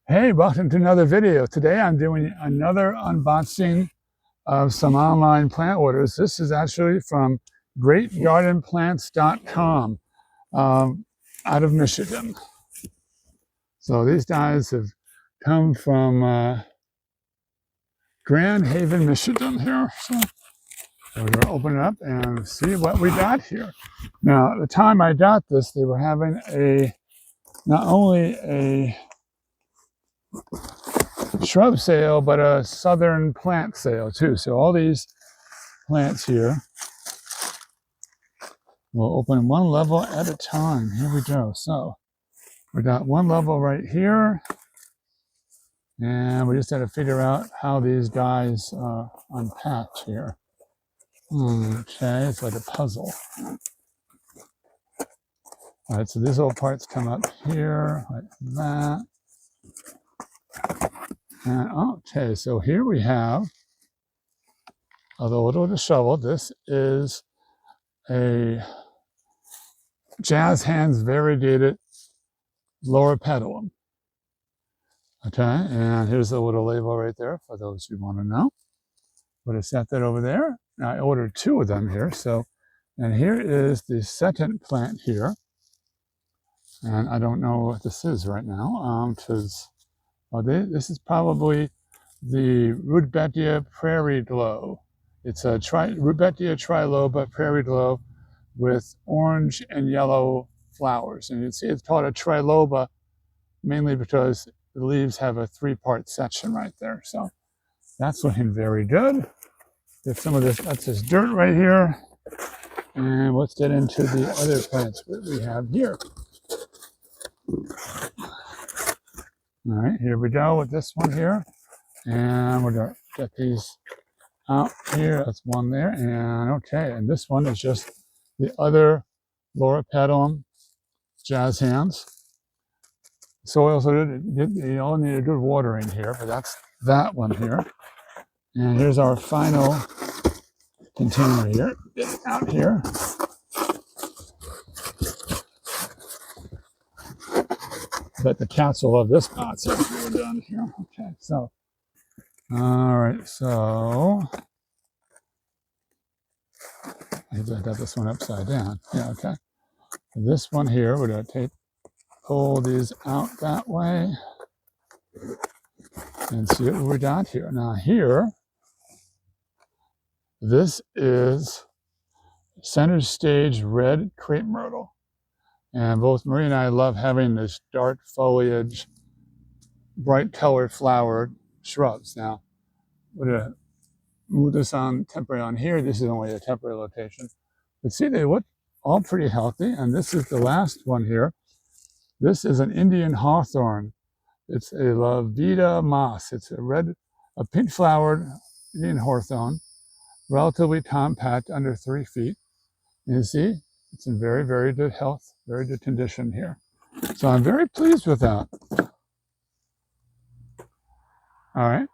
Hey, welcome to another video. Today I'm doing another unboxing of some online plant orders. This is actually from greatgardenplants.com out of Michigan. So these guys have come from Grand Haven, Michigan here. So we're going to open it up and see what we got here. Now, at the time I got this, they were having not only a shrub sale, but a southern plant sale too. So all these plants here, we'll open one level at a time. Here we go. So we got one level right here, and we just had to figure out how these guys unpacked here. Okay, it's like a puzzle. All right, so these little parts come up here like that. And okay, so here we have a little disheveled. This is a Jazz Hands Variegated Loropetalum. Okay, and here's the little label right there for those who want to know. But I set that over there. Now I ordered two of them here. So, and here is the second plant here. And I don't know what this is right now, because this is probably the Rudbeckia Prairie Glow. It's a Rudbeckia triloba Prairie Glow with orange and yellow flowers. And you can see it's called a triloba mainly because the leaves have a three-part section right there. So that's looking very good. There's some of this, that's just dirt right here. And let's get into the other plants that we have here. All right, here we go with this one here. And we're gonna get these out here. That's one there. And okay, and this one is just the other Loropetalum Jazz Hands. Soil, so you all need a good watering here, but that's that one here. And here's our final container here. Get it out here. But the cats will love this box after we're done here. Okay, so, all right, so I got this one upside down. Yeah, okay. This one here, we're going to pull these out that way and see what we got here. Now here, this is center stage red Crapemyrtle. And both Marie and I love having this dark foliage, bright colored flowered shrubs. Now, we're going to move this on temporary on here. This is only a temporary location. But see, they look all pretty healthy. And this is the last one here. This is an Indian Hawthorn. It's a Vida moss. It's a pink flowered Indian Hawthorn, relatively compact, under 3 feet. And you see, it's in very, very good health, very good condition here. So I'm very pleased with that. All right.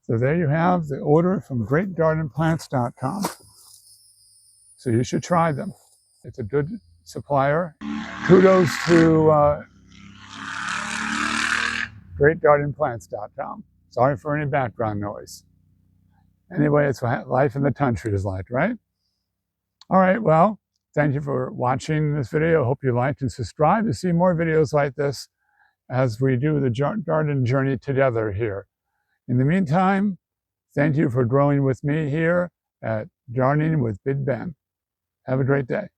So there you have the order from greatgardenplants.com. So you should try them. It's a good supplier. Kudos to greatgardenplants.com. Sorry for any background noise. Anyway, it's what life in the country is like, right? All right, well, thank you for watching this video. Hope you liked and subscribe to see more videos like this as we do the garden journey together here. In the meantime, thank you for growing with me here at Gardening with Big Ben. Have a great day.